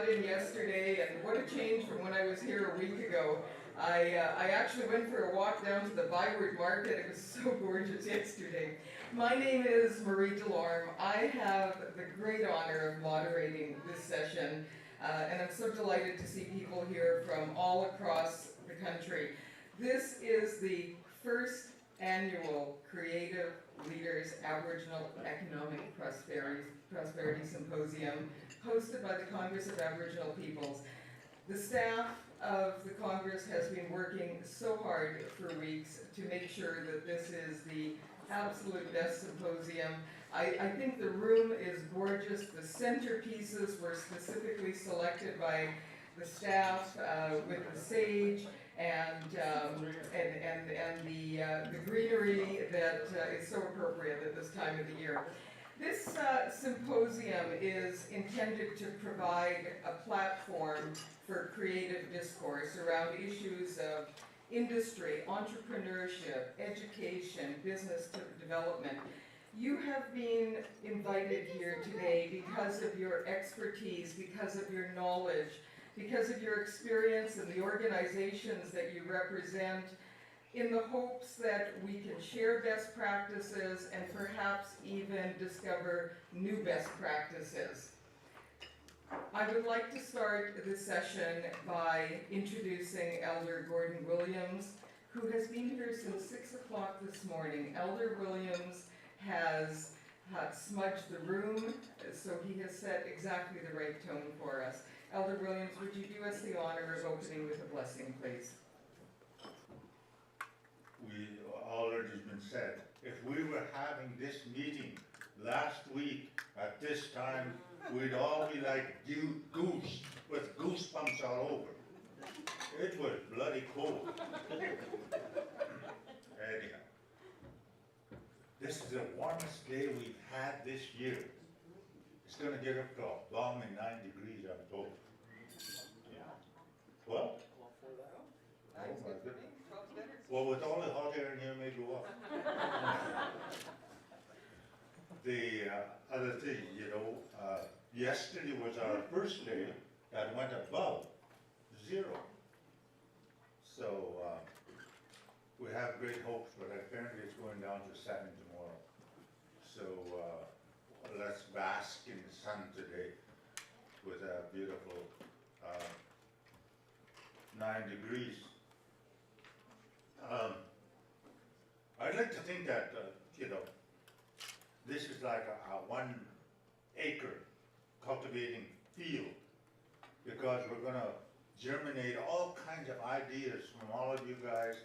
got in yesterday, and what a change from when I was here a week ago. I actually went for a walk down to the Byward Market. It was so gorgeous yesterday. My name is Marie Delorme. I have the great honor of moderating this session, and I'm so delighted to see people here from all across the country. This is the first annual Creative Leaders Aboriginal Economic Prosperity Symposium, hosted by the Congress of Aboriginal Peoples. The staff of the Congress has been working so hard for weeks to make sure that this is the absolute best symposium. I think the room is gorgeous. The centerpieces were specifically selected by the staff with the sage and the greenery that is so appropriate at this time of the year. This symposium is intended to provide a platform for creative discourse around issues of industry, entrepreneurship, education, business development. You have been invited here today because of your expertise, because of your knowledge, because of your experience in the organizations that you represent, in the hopes that we can share best practices and perhaps even discover new best practices. I would like to start this session by introducing Elder Gordon Williams, who has been here since 6 o'clock this morning. Elder Williams has smudged the room, so he has set exactly the right tone for us. Elder Williams, would you do us the honor of opening with a blessing, please? All that has been said. If we were having this meeting last week at this time, we'd all be like goose with goosebumps all over. It was bloody cold. Anyhow, this is the warmest day we've had this year. It's going to get up to a balmy 9 degrees, I'm told. Yeah. Well? Oh my goodness. Well, with all the hot air in here, maybe what? The other thing, yesterday was our first day that went above 0. So we have great hopes, but apparently it's going down to 7 tomorrow. So let's bask in the sun today with a beautiful 9 degrees. I'd like to think that, this is like a 1 acre cultivating field, because we're going to germinate all kinds of ideas from all of you guys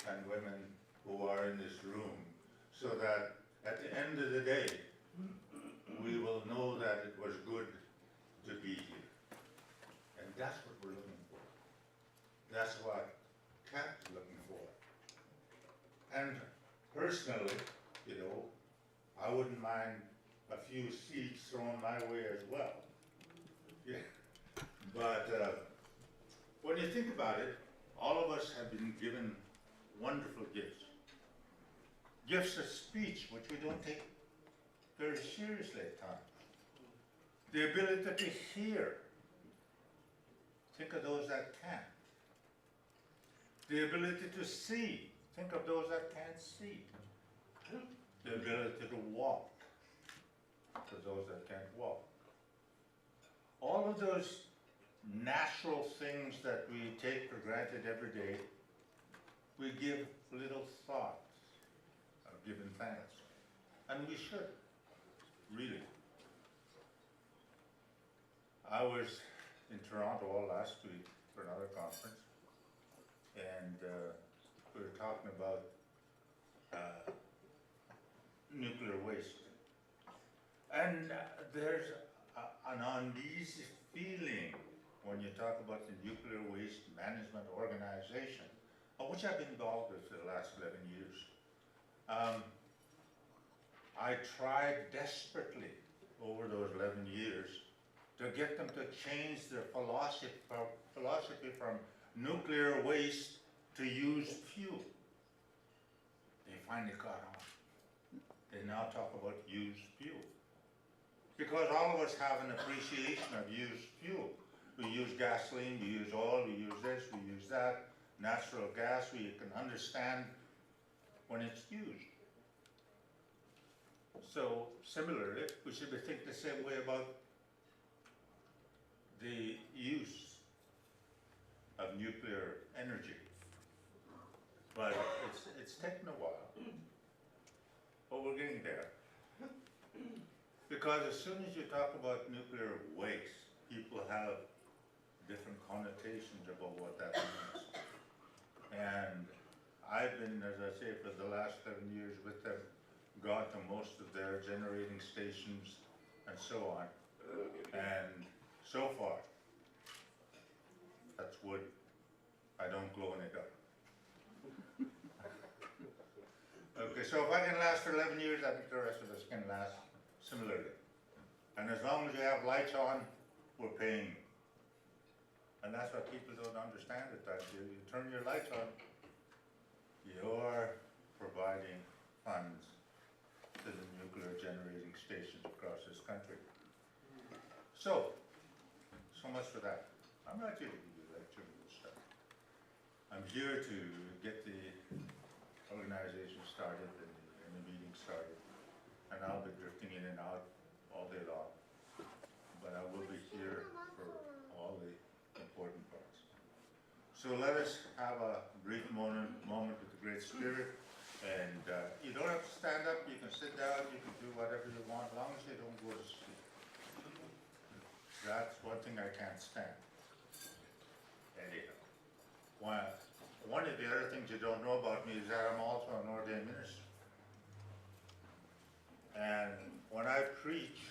and women who are in this room, so that at the end of the day, we will know that it was good to be here. And that's what we're looking for. That's what Kat is looking for. And personally, I wouldn't mind a few seeds thrown my way as well. Yeah. But when you think about it, all of us have been given wonderful gifts. Gifts of speech, which we don't take very seriously at times. The ability to hear. Think of those that can. The ability to see. Think of those that can't see. The ability to walk. For those that can't walk. All of those natural things that we take for granted every day, we give little thoughts of giving thanks. And we should, really. I was in Toronto all last week for another conference, and we were talking about nuclear waste. And there's an uneasy feeling when you talk about the nuclear waste management organization, of which I've been involved with for the last 11 years. I tried desperately over those 11 years to get them to change their philosophy from nuclear waste to used fuel. They finally caught on. They now talk about used fuel. Because all of us have an appreciation of used fuel. We use gasoline, we use oil, we use this, we use that, natural gas, we can understand when it's used. So similarly, we should be thinking the same way about the use of nuclear energy. But it's taken a while, but we're getting there. Because as soon as you talk about nuclear waste, people have different connotations about what that means. And I've been, as I say, for the last 7 years with them, gone to most of their generating stations and so on. And so far, that's wood. I don't glow in it up. Okay, so if I can last for 11 years, I think the rest of us can last similarly. And as long as you have lights on, we're paying you. And that's what people don't understand at times. You turn your lights on, you're providing funds to the nuclear generating stations across this country. So much for that. I'm not here to give you a lecture on this stuff. I'm here to get the organization started and the meeting started. And I'll be drifting in and out all day long. But I will be here for all the important parts. So let us have a brief moment with the Great Spirit. And you don't have to stand up, you can sit down, you can do whatever you want, as long as you don't go to sleep. That's one thing I can't stand. Anyhow, one of the other things you don't know about me is that I'm also an ordained minister. And when I preach,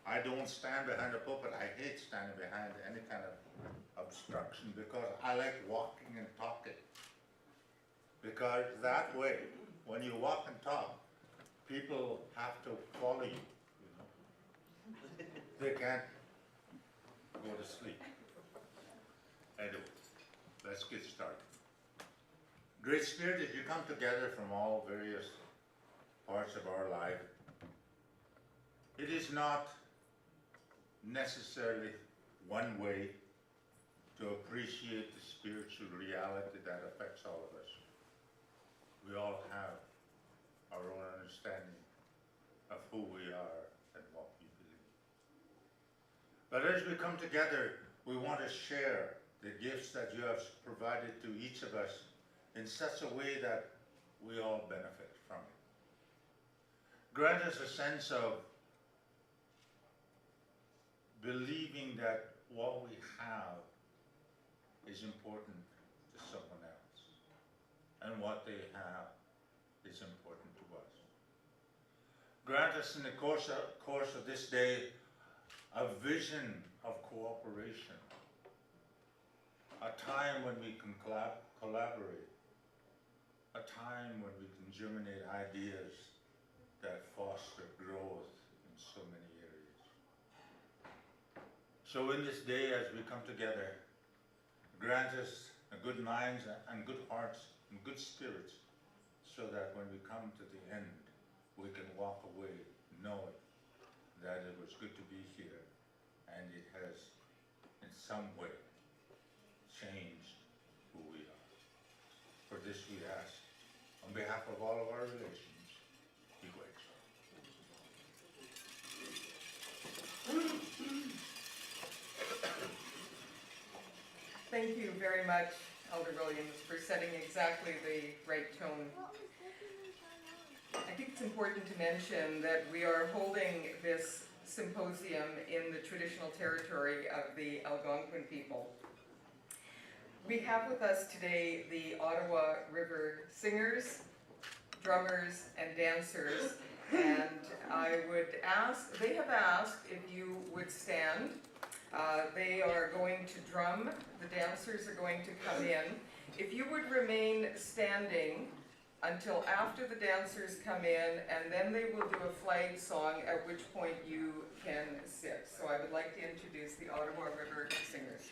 I don't stand behind a pulpit. I hate standing behind any kind of obstruction because I like walking and talking. Because that way, when you walk and talk, people have to follow you. They can't go to sleep. Anyway, let's get started. Great Spirit, as you come together from all various parts of our life, it is not necessarily one way to appreciate the spiritual reality that affects all of us. We all have our own understanding of who we are and what we believe. But as we come together, we want to share the gifts that you have provided to each of us in such a way that we all benefit from it. Grant us a sense of believing that what we have is important to someone else, and what they have is important to us. Grant us in the course of this day a vision of cooperation, a time when we can collaborate, a time when we can germinate ideas that foster growth in so many areas. So in this day, as we come together, grant us good minds and good hearts and good spirits, so that when we come to the end, we can walk away knowing that it was good to be here, and it has in some way changed who we are. For this we ask, on behalf of all of our relations, be grateful. Thank you very much, Elder Williams, for setting exactly the right tone. I think it's important to mention that we are holding this symposium in the traditional territory of the Algonquin people. We have with us today the Ottawa River singers, drummers, and dancers, and I would ask, they have asked if you would stand. They are going to drum, the dancers are going to come in. If you would remain standing until after the dancers come in, and then they will do a flag song, at which point you can sit. So I would like to introduce the Ottawa River singers.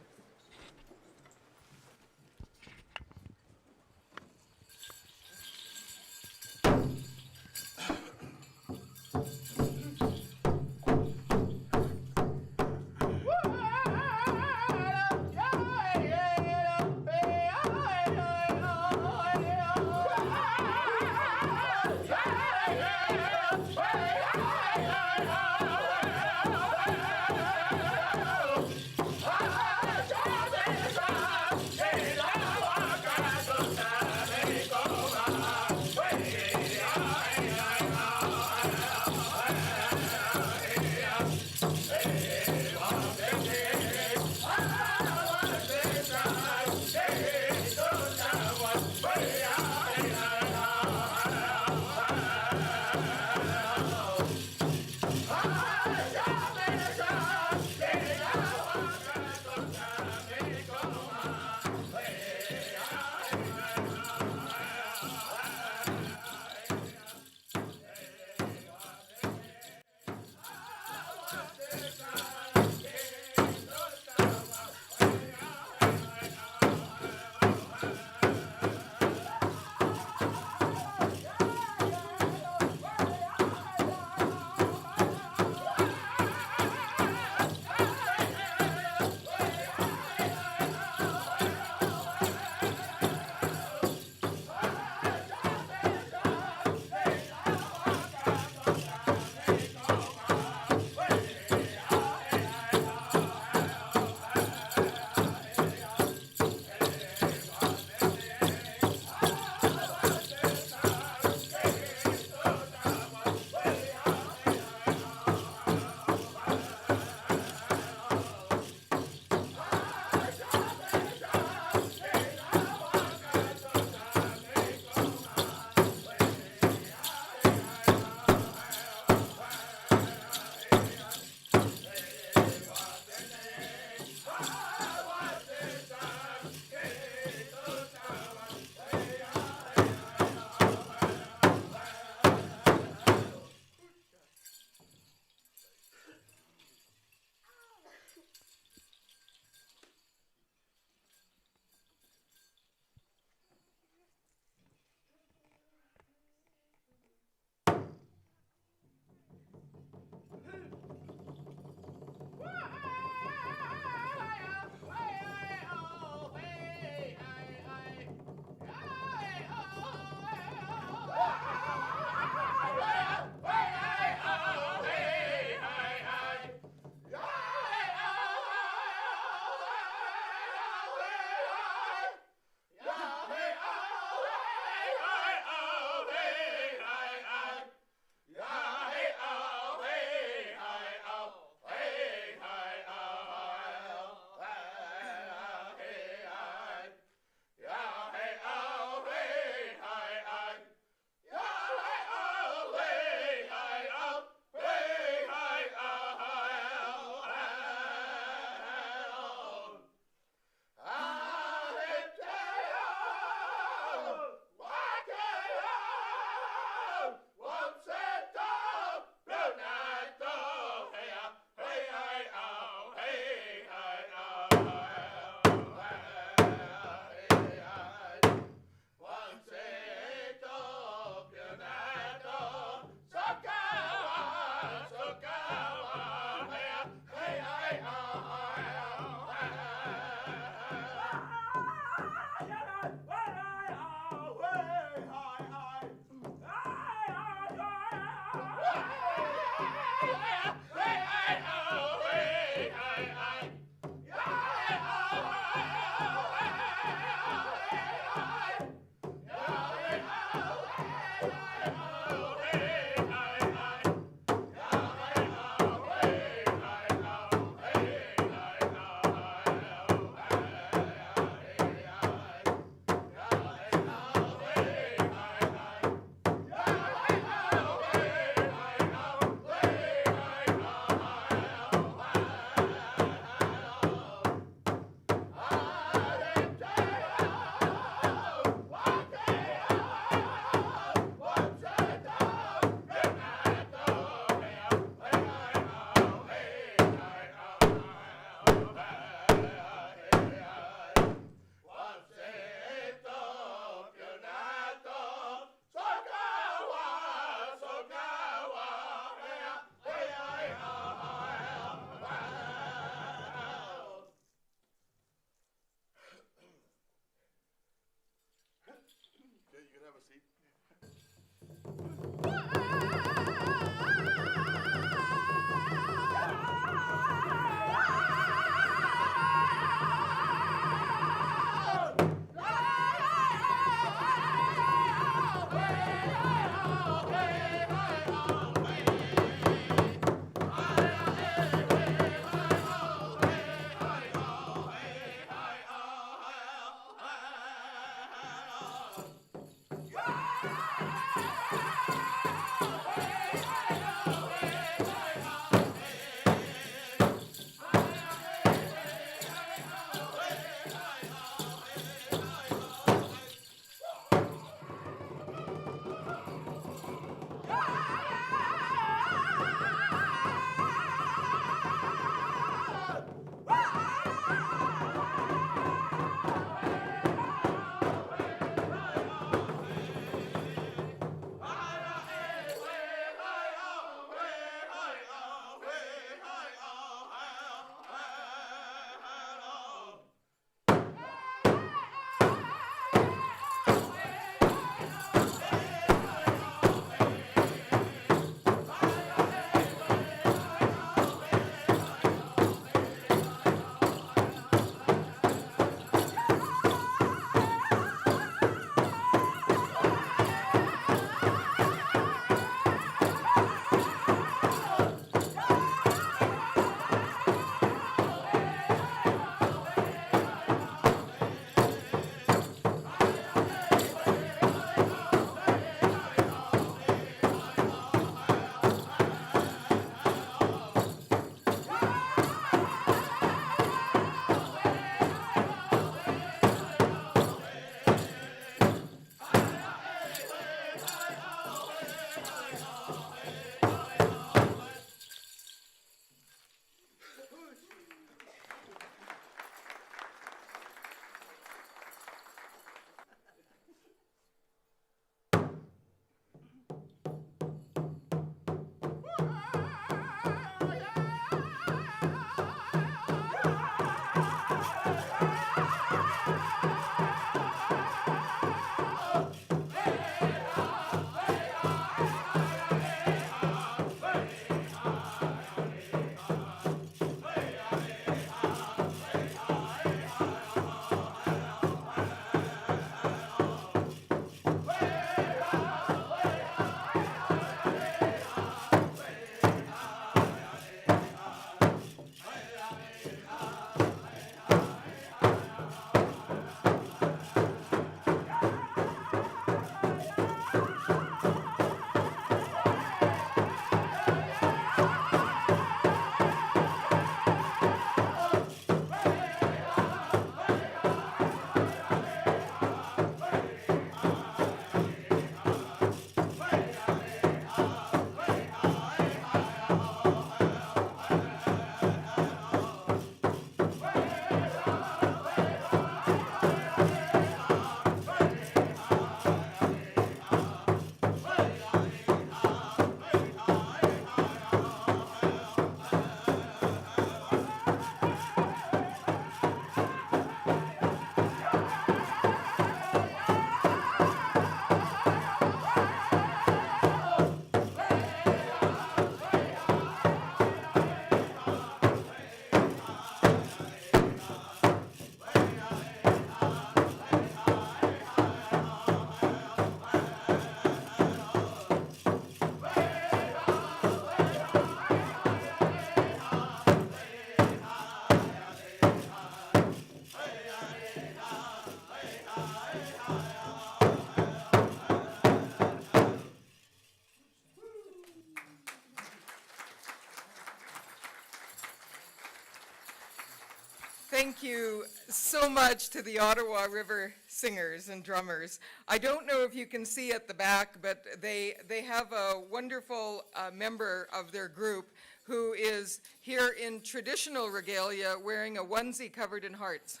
Thank you so much to the Ottawa River singers and drummers. I don't know if you can see at the back, but they have a wonderful member of their group who is here in traditional regalia wearing a onesie covered in hearts.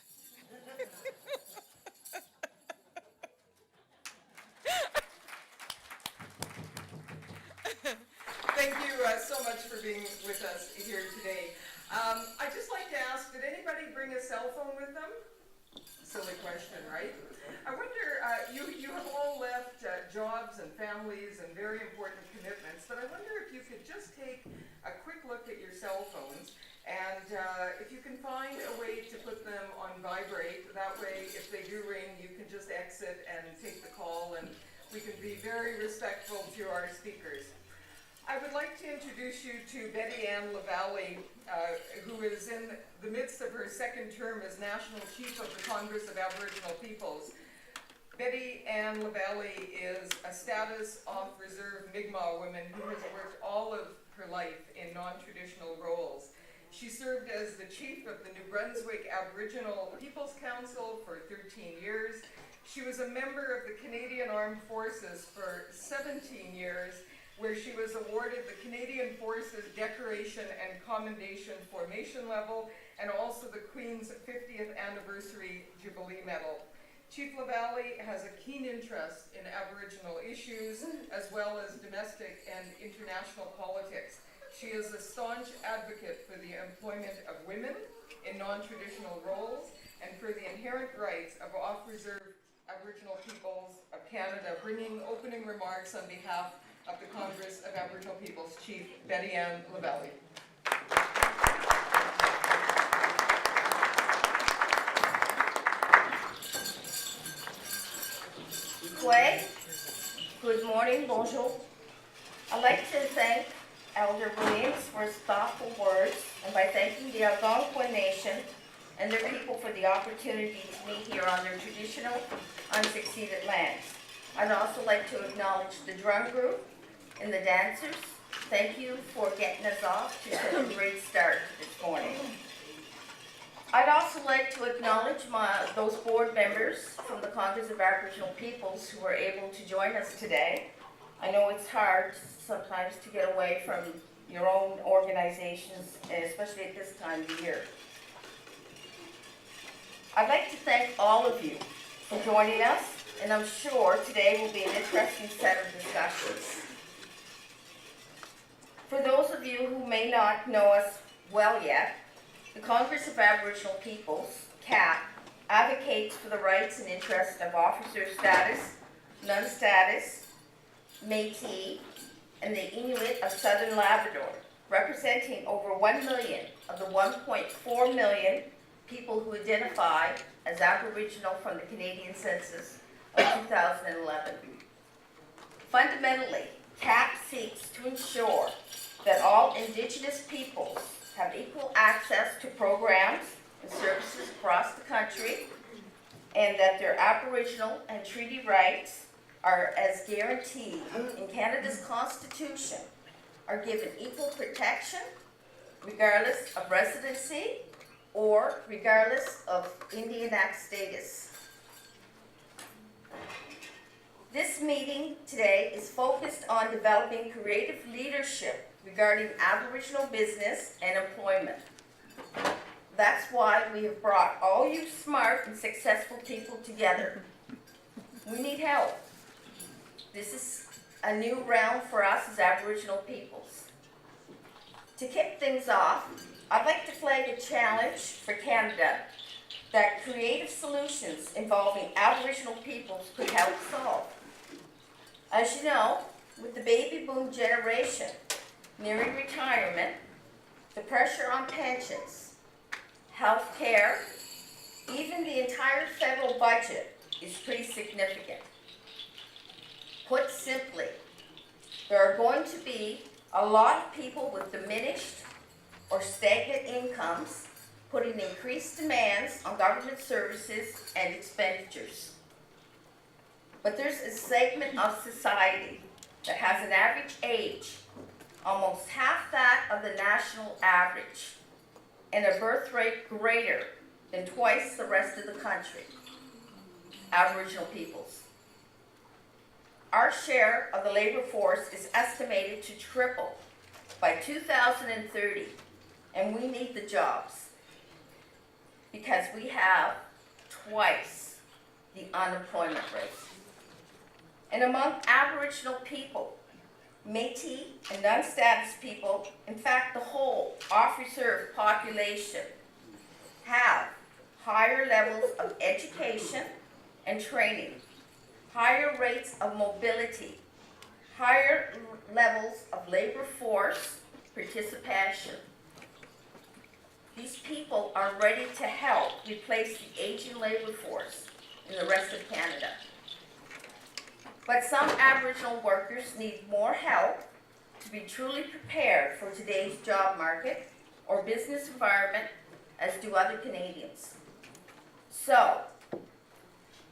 Thank you so much for being with us here today. I'd just like to ask, did anybody bring a cell phone with them? Silly question, right? I wonder, you have all left jobs and families and very important commitments, but I wonder if you could just take a quick look at your cell phones, and if you can find a way to put them on vibrate. That way, if they do ring, you can just exit and take the call, and we can be very respectful to our speakers. I would like to introduce you to Betty Ann LaValle, who is in the midst of her second term as National Chief of the Congress of Aboriginal Peoples. Betty Ann LaValle is a status of reserve Mi'kmaq woman who has worked all of her life in non-traditional roles. She served as the Chief of the New Brunswick Aboriginal Peoples Council for 13 years. She was a member of the Canadian Armed Forces for 17 years, where she was awarded the Canadian Forces Decoration and Commendation Formation Level, and also the Queen's 50th Anniversary Jubilee Medal. Chief LaValle has a keen interest in Aboriginal issues, as well as domestic and international politics. She is a staunch advocate for the employment of women in non-traditional roles, and for the inherent rights of off-reserve Aboriginal peoples of Canada, bringing opening remarks on behalf of the Congress of Aboriginal Peoples, Chief Betty Ann LaValle. Good morning, bonjour. I'd like to thank Elder Williams for his thoughtful words, and by thanking the Algonquin Nation and their people for the opportunity to meet here on their traditional, unsucceeded lands. I'd also like to acknowledge the drum group and the dancers. Thank you for getting us off to such a great start this morning. I'd also like to acknowledge those board members from the Congress of Aboriginal Peoples who were able to join us today. I know it's hard sometimes to get away from your own organizations, especially at this time of year. I'd like to thank all of you for joining us, and I'm sure today will be an interesting set of discussions. For those of you who may not know us well yet, the Congress of Aboriginal Peoples, CAP, advocates for the rights and interests of officer status, non-status, Métis, and the Inuit of Southern Labrador, representing over 1 million of the 1.4 million people who identify as Aboriginal from the Canadian Census of 2011. Fundamentally, CAP seeks to ensure that all Indigenous peoples have equal access to programs and services across the country, and that their Aboriginal and treaty rights are, as guaranteed in Canada's Constitution, are given equal protection regardless of residency or regardless of Indian Act status. This meeting today is focused on developing creative leadership regarding Aboriginal business and employment. That's why we have brought all you smart and successful people together. We need help. This is a new realm for us as Aboriginal peoples. To kick things off, I'd like to flag a challenge for Canada that creative solutions involving Aboriginal peoples could help solve. As you know, with the baby boom generation nearing retirement, the pressure on pensions, health care, even the entire federal budget is pretty significant. Put simply, there are going to be a lot of people with diminished or stagnant incomes, putting increased demands on government services and expenditures. But there's a segment of society that has an average age almost half that of the national average, and a birth rate greater than twice the rest of the country, Aboriginal peoples. Our share of the labor force is estimated to triple by 2030, and we need the jobs because we have twice the unemployment rate. And among Aboriginal people, Métis and non-status people, in fact the whole off-reserve population, have higher levels of education and training, higher rates of mobility, higher levels of labor force participation. These people are ready to help replace the aging labor force in the rest of Canada. But some Aboriginal workers need more help to be truly prepared for today's job market or business environment, as do other Canadians. So,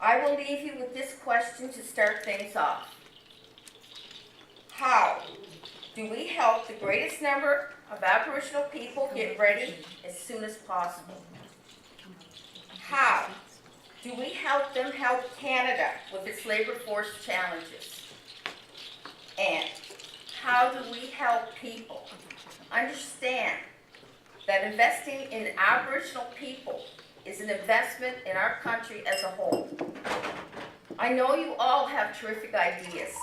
I will leave you with this question to start things off. How do we help the greatest number of Aboriginal people get ready as soon as possible? How do we help them help Canada with its labor force challenges? And how do we help people understand that investing in Aboriginal people is an investment in our country as a whole? I know you all have terrific ideas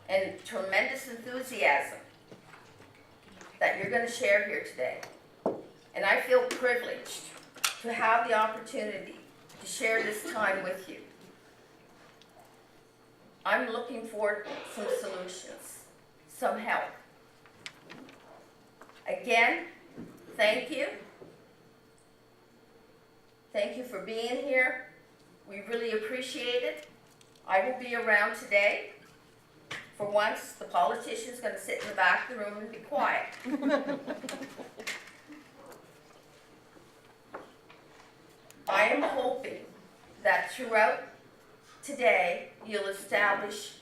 and tremendous enthusiasm that you're going to share here today. And I feel privileged to have the opportunity to share this time with you. I'm looking for some solutions, some help. Again, thank you. Thank you for being here. We really appreciate it. I will be around today. For once, the politician's going to sit in the back of the room and be quiet. I am hoping that throughout today, you'll establish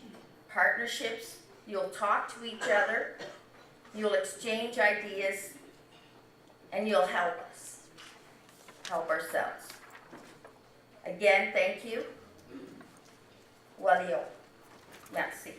partnerships, you'll talk to each other, you'll exchange ideas, and you'll help us, help ourselves. Again, thank you. Walio. Merci.